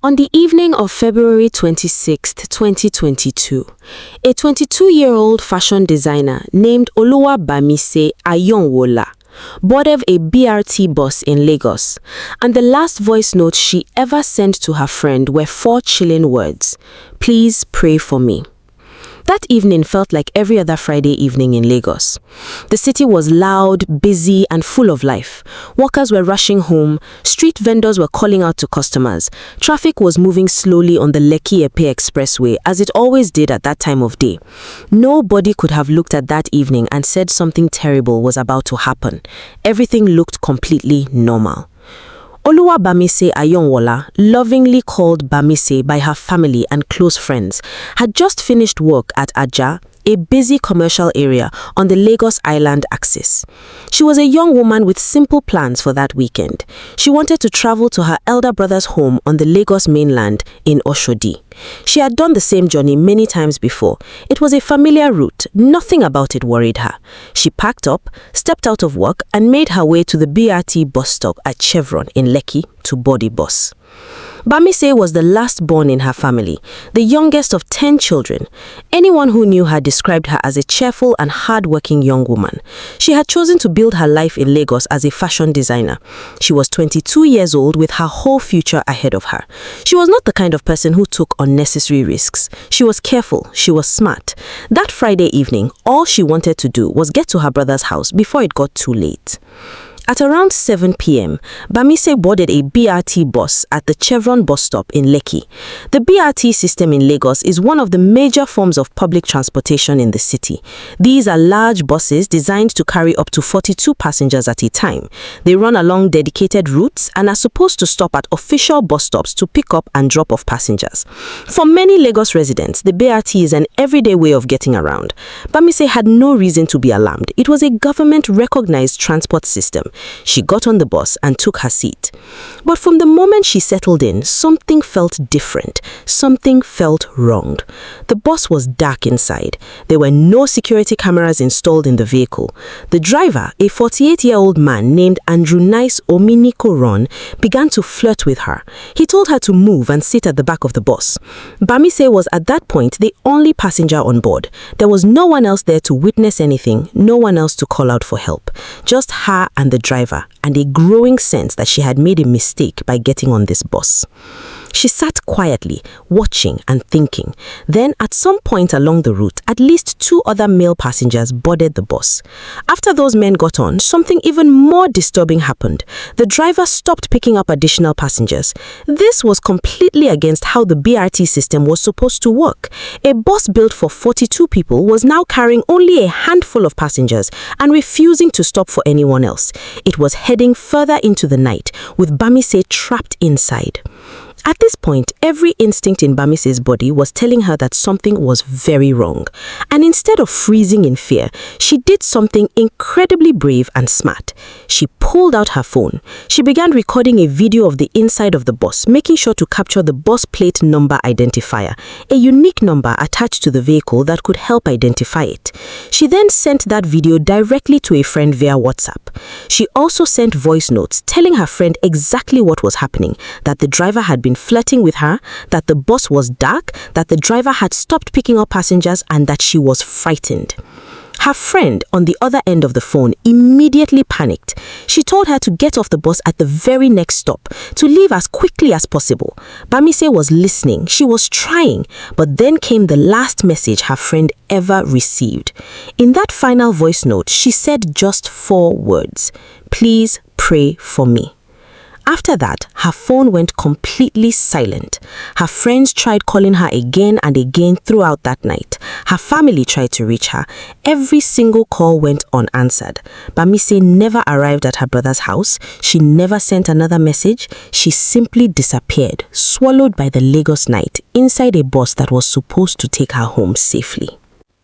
On the evening of February 26, 2022, a 22-year-old fashion designer named Oluwabamise Ayanwola boarded a BRT bus in Lagos, and the last voice note she ever sent to her friend were 4 chilling words: "Please pray for me." That evening felt like every other Friday evening in Lagos. The city was loud, busy, and full of life. Workers were rushing home, street vendors were calling out to customers. Traffic was moving slowly on the Lekki-Epe Expressway, as it always did at that time of day. Nobody could have looked at that evening and said something terrible was about to happen. Everything looked completely normal. Oluwabamise Ayanwola, lovingly called Bamise by her family and close friends, had just finished work at Aja, a busy commercial area on the Lagos Island axis. She was a young woman with simple plans for that weekend. She wanted to travel to her elder brother's home on the Lagos mainland in Oshodi. She had done the same journey many times before. It was a familiar route. Nothing about it worried her. She packed up, stepped out of work, and made her way to the BRT bus stop at Chevron in Lekki to board a bus. Bamise was the last born in her family, the youngest of 10 children. Anyone who knew her described her as a cheerful and hard-working young woman. She had chosen to build her life in Lagos as a fashion designer. She was 22 years old with her whole future ahead of her. She was not the kind of person who took unnecessary risks. She was careful. She was smart. That Friday evening, all she wanted to do was get to her brother's house before it got too late. At around 7 p.m., Bamise boarded a BRT bus at the Chevron bus stop in Lekki. The BRT system in Lagos is one of the major forms of public transportation in the city. These are large buses designed to carry up to 42 passengers at a time. They run along dedicated routes and are supposed to stop at official bus stops to pick up and drop off passengers. For many Lagos residents, the BRT is an everyday way of getting around. Bamise had no reason to be alarmed. It was a government-recognized transport system. She got on the bus and took her seat. But from the moment she settled in, something felt different. Something felt wrong. The bus was dark inside. There were no security cameras installed in the vehicle. The driver, a 48-year-old man named Andrew Nice Ominikoron, began to flirt with her. He told her to move and sit at the back of the bus. Bamise was at that point the only passenger on board. There was no one else there to witness anything, no one else to call out for help. Just her and the driver, and a growing sense that she had made a mistake by getting on this bus. She sat quietly, watching and thinking. Then, at some point along the route, at least 2 other male passengers boarded the bus. After those men got on, something even more disturbing happened. The driver stopped picking up additional passengers. This was completely against how the BRT system was supposed to work. A bus built for 42 people was now carrying only a handful of passengers and refusing to stop for anyone else. It was heading further into the night, with Bamise trapped inside. At this point, every instinct in Bamise's body was telling her that something was very wrong. And instead of freezing in fear, she did something incredibly brave and smart. She pulled out her phone. She began recording a video of the inside of the bus, making sure to capture the bus plate number identifier, a unique number attached to the vehicle that could help identify it. She then sent that video directly to a friend via WhatsApp. She also sent voice notes telling her friend exactly what was happening, that the driver had been flirting with her, that the bus was dark, that the driver had stopped picking up passengers, and that she was frightened. Her friend on the other end of the phone immediately panicked. She told her to get off the bus at the very next stop, to leave as quickly as possible. Bamise was listening. She was trying. But then came the last message her friend ever received. In that final voice note, she said just 4 words: "Please pray for me." After that, her phone went completely silent. Her friends tried calling her again and again throughout that night. Her family tried to reach her. Every single call went unanswered. Bamise never arrived at her brother's house. She never sent another message. She simply disappeared, swallowed by the Lagos night, inside a bus that was supposed to take her home safely.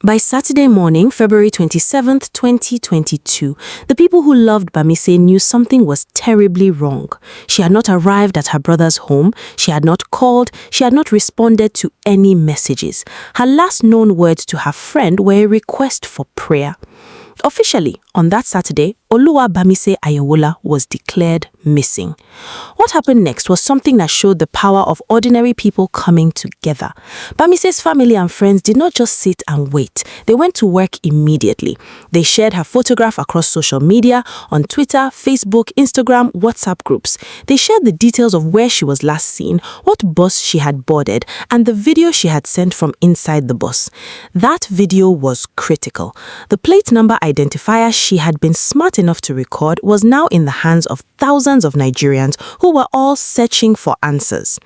By Saturday morning, February 27th, 2022, the people who loved Bamise knew something was terribly wrong. She had not arrived at her brother's home, she had not called, she had not responded to any messages. Her last known words to her friend were a request for prayer. Officially, on that Saturday, Oluwabamise Ayanwola was declared missing. What happened next was something that showed the power of ordinary people coming together. Bamise's family and friends did not just sit and wait. They went to work immediately. They shared her photograph across social media, on Twitter, Facebook, Instagram, WhatsApp groups. They shared the details of where she was last seen, what bus she had boarded, and the video she had sent from inside the bus. That video was critical. The plate number identifier she had been smart enough to record was now in the hands of thousands of Nigerians who were all searching for answers.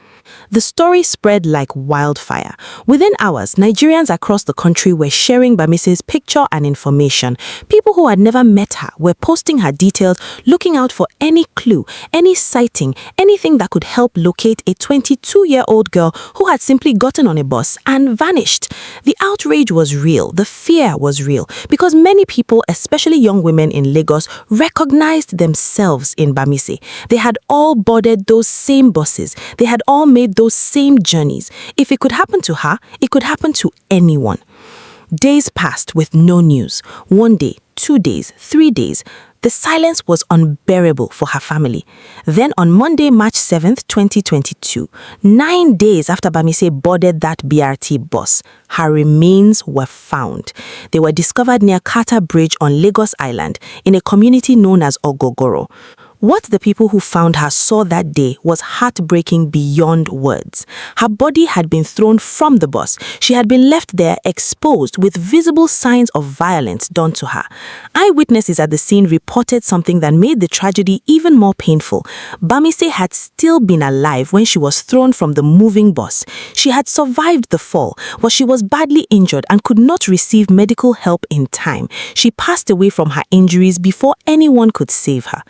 The story spread like wildfire. Within hours, Nigerians across the country were sharing Bamise's picture and information. People who had never met her were posting her details, looking out for any clue, any sighting, anything that could help locate a 22-year-old girl who had simply gotten on a bus and vanished. The outrage was real. The fear was real because many people, especially young women in Lagos, recognized themselves in Bamise. They had all boarded those same buses. They had all made those same journeys. If it could happen to her, it could happen to anyone. Days passed with no news. 1 day, 2 days, 3 days. The silence was unbearable for her family. Then on Monday, March 7th, 2022, 9 days after Bamise boarded that BRT bus, her remains were found. They were discovered near Carter Bridge on Lagos Island in a community known as Ogogoro. What the people who found her saw that day was heartbreaking beyond words. Her body had been thrown from the bus. She had been left there exposed with visible signs of violence done to her. Eyewitnesses at the scene reported something that made the tragedy even more painful. Bamise had still been alive when she was thrown from the moving bus. She had survived the fall, but she was badly injured and could not receive medical help in time. She passed away from her injuries before anyone could save her.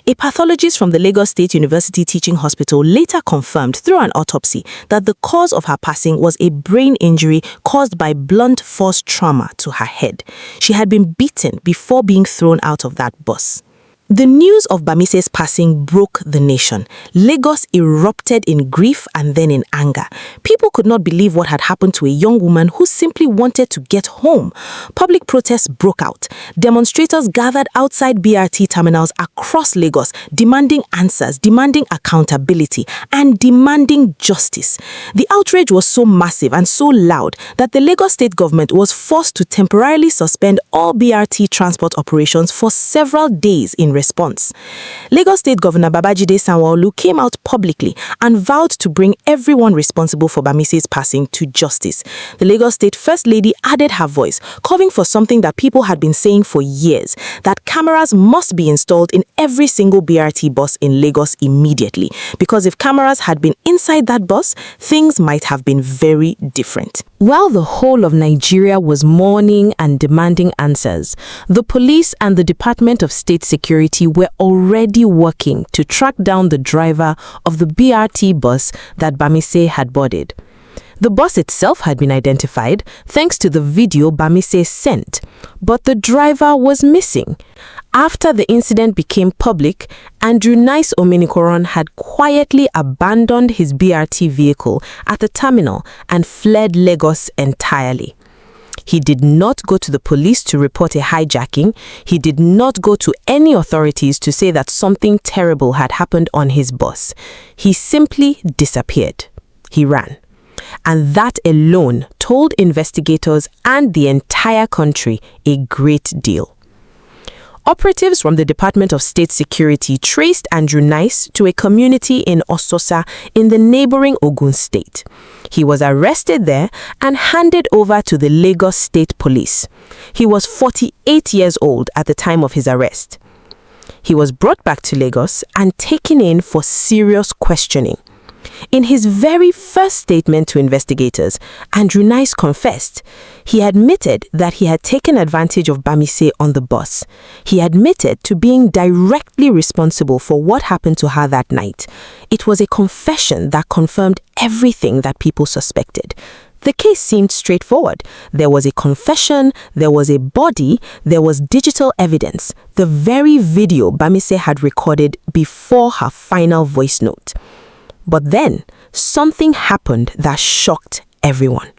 A pathologist from the Lagos State University Teaching Hospital later confirmed through an autopsy that the cause of her passing was a brain injury caused by blunt force trauma to her head. She had been beaten before being thrown out of that bus. The news of Bamise's passing broke the nation. Lagos erupted in grief and then in anger. People could not believe what had happened to a young woman who simply wanted to get home. Public protests broke out. Demonstrators gathered outside BRT terminals across Lagos, demanding answers, demanding accountability, and demanding justice. The outrage was so massive and so loud that the Lagos state government was forced to temporarily suspend all BRT transport operations for several days in response. Lagos State Governor Babajide Sanwo-Olu came out publicly and vowed to bring everyone responsible for Bamise's passing to justice. The Lagos State First Lady added her voice, calling for something that people had been saying for years, that cameras must be installed in every single BRT bus in Lagos immediately, because if cameras had been inside that bus, things might have been very different. While the whole of Nigeria was mourning and demanding answers, the police and the Department of State Security were already working to track down the driver of the BRT bus that Bamise had boarded. The bus itself had been identified thanks to the video Bamise sent, but the driver was missing. After the incident became public, Andrew Nice Omenikoron had quietly abandoned his BRT vehicle at the terminal and fled Lagos entirely. He did not go to the police to report a hijacking. He did not go to any authorities to say that something terrible had happened on his bus. He simply disappeared. He ran. And that alone told investigators and the entire country a great deal. Operatives from the Department of State Security traced Andrew Nice to a community in Ososa in the neighboring Ogun State. He was arrested there and handed over to the Lagos State Police. He was 48 years old at the time of his arrest. He was brought back to Lagos and taken in for serious questioning. In his very first statement to investigators, Andrew Nice confessed. He admitted that he had taken advantage of Bamise on the bus. He admitted to being directly responsible for what happened to her that night. It was a confession that confirmed everything that people suspected. The case seemed straightforward. There was a confession, there was a body, there was digital evidence, the very video Bamise had recorded before her final voice note. But then, something happened that shocked everyone.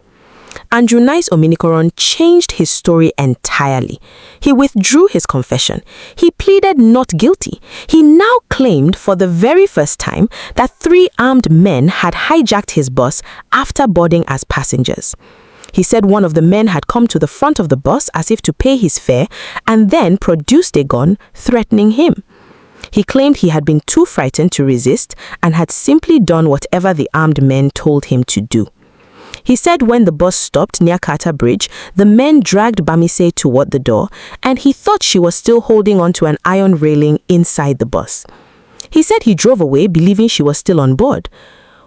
Andrew Nice Ominikoron changed his story entirely. He withdrew his confession. He pleaded not guilty. He now claimed for the very first time that 3 armed men had hijacked his bus after boarding as passengers. He said one of the men had come to the front of the bus as if to pay his fare and then produced a gun, threatening him. He claimed he had been too frightened to resist and had simply done whatever the armed men told him to do. He said when the bus stopped near Carter Bridge, the men dragged Bamise toward the door and he thought she was still holding onto an iron railing inside the bus. He said he drove away believing she was still on board.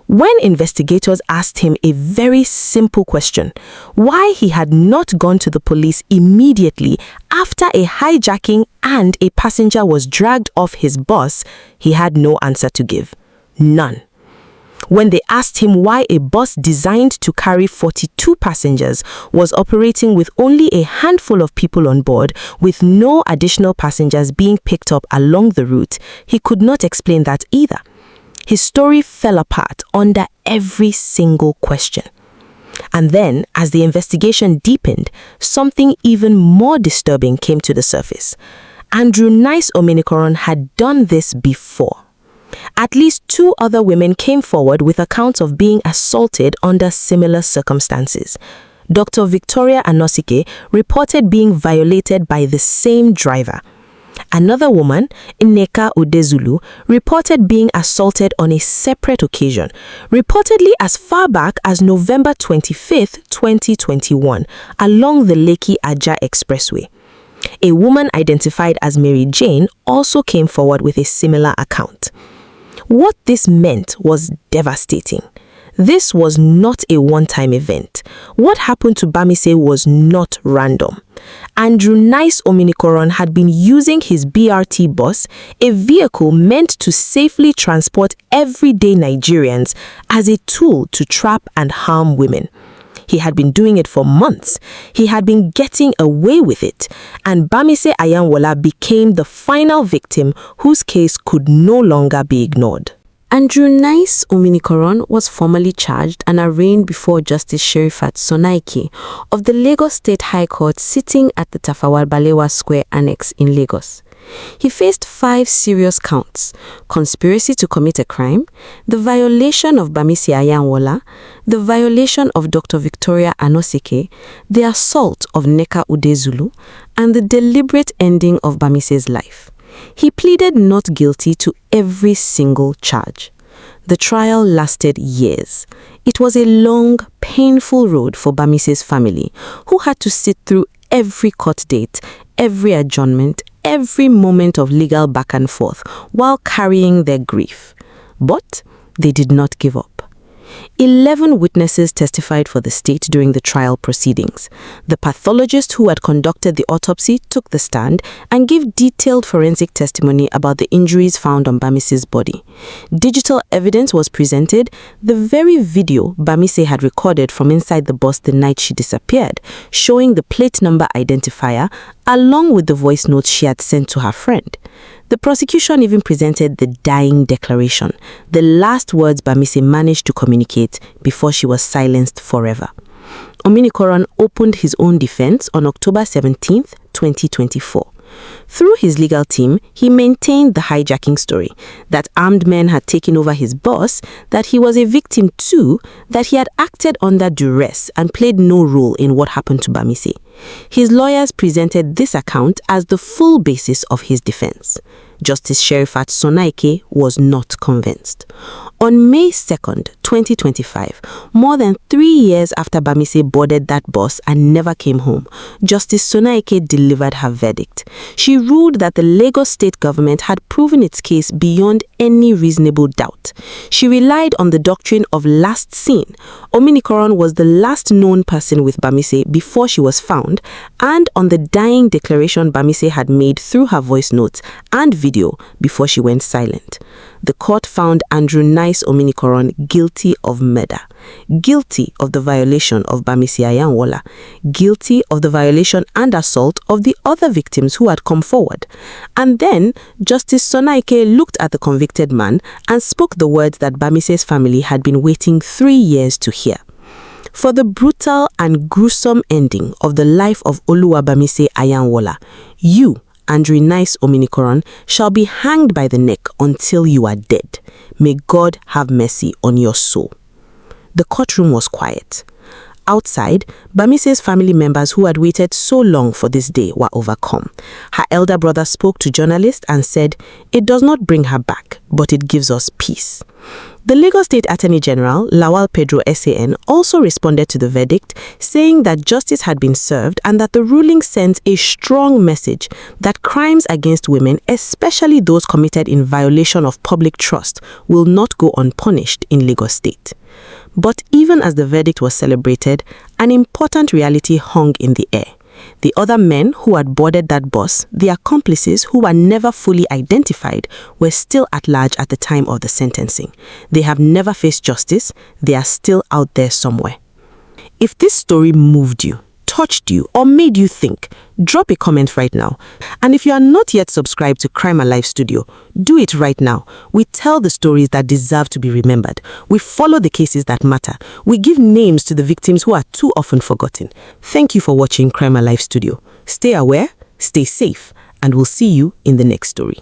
When investigators asked him a very simple question, why he had not gone to the police immediately after a hijacking and a passenger was dragged off his bus, he had no answer to give. None. When they asked him why a bus designed to carry 42 passengers was operating with only a handful of people on board, with no additional passengers being picked up along the route, he could not explain that either. His story fell apart under every single question. And then, as the investigation deepened, something even more disturbing came to the surface. Andrew Nice Ominikoron had done this before. At least 2 other women came forward with accounts of being assaulted under similar circumstances. Dr. Victoria Anosike reported being violated by the same driver. Another woman, Nneka Udezulu, reported being assaulted on a separate occasion, reportedly as far back as November 25, 2021, along the Lekki-Ajah Expressway. A woman identified as Mary Jane also came forward with a similar account. What this meant was devastating. This was not a one-time event. What happened to Bamise was not random. Andrew Nice Ominikoron had been using his BRT bus, a vehicle meant to safely transport everyday Nigerians, as a tool to trap and harm women. He had been doing it for months. He had been getting away with it. And Bamise Ayanwola became the final victim whose case could no longer be ignored. Andrew Nice Ominikoron was formally charged and arraigned before Justice Sherifat Sonaike of the Lagos State High Court sitting at the Tafawa Balewa Square Annex in Lagos. He faced 5 serious counts: conspiracy to commit a crime, the violation of Bamise Ayanwola, the violation of Dr. Victoria Anosike, the assault of Nneka Udezulu, and the deliberate ending of Bamise's life. He pleaded not guilty to every single charge. The trial lasted years. It was a long, painful road for Bamise's family, who had to sit through every court date, every adjournment, every moment of legal back and forth while carrying their grief. But they did not give up. 11 witnesses testified for the state during the trial proceedings. The pathologist who had conducted the autopsy took the stand and gave detailed forensic testimony about the injuries found on Bamise's body. Digital evidence was presented, the very video Bamise had recorded from inside the bus the night she disappeared, showing the plate number identifier along with the voice notes she had sent to her friend. The prosecution even presented the dying declaration, the last words Bamise managed to communicate before she was silenced forever. Ominikoron opened his own defense on October 17, 2024. Through his legal team, he maintained the hijacking story, that armed men had taken over his bus, that he was a victim too, that he had acted under duress and played no role in what happened to Bamise. His lawyers presented this account as the full basis of his defense. Justice Sherifat Sonaike was not convinced. On May 2nd, 2025, more than 3 years after Bamise boarded that bus and never came home, Justice Sonaike delivered her verdict. She ruled that the Lagos state government had proven its case beyond any reasonable doubt. She relied on the doctrine of last seen. Ominikoron was the last known person with Bamise before she was found, and on the dying declaration Bamise had made through her voice notes and video before she went silent. The court found Andrew Nice Ominikoron guilty of murder, guilty of the violation of Bamise Ayanwola, guilty of the violation and assault of the other victims who had come forward. And then Justice Sonaike looked at the convicted man and spoke the words that Bamise's family had been waiting 3 years to hear. for the brutal and gruesome ending of the life of Oluwabamise Ayanwola. You, Andrew Nice Ominikoron, shall be hanged by the neck until you are dead. May God have mercy on your soul. The courtroom was quiet. Outside, Bamise's family members who had waited so long for this day were overcome. Her elder brother spoke to journalists and said, "It does not bring her back, but it gives us peace." The Lagos State Attorney General, Lawal Pedro SAN, also responded to the verdict, saying that justice had been served and that the ruling sends a strong message that crimes against women, especially those committed in violation of public trust, will not go unpunished in Lagos State. But even as the verdict was celebrated, an important reality hung in the air. The other men who had boarded that bus, the accomplices who were never fully identified, were still at large at the time of the sentencing. They have never faced justice. They are still out there somewhere. If this story moved you, touched you, or made you think, drop a comment right now. And if you are not yet subscribed to Crime Alive Studio, do it right now. We tell the stories that deserve to be remembered. We follow the cases that matter. We give names to the victims who are too often forgotten. Thank you for watching Crime Alive Studio. Stay aware, stay safe, and we'll see you in the next story.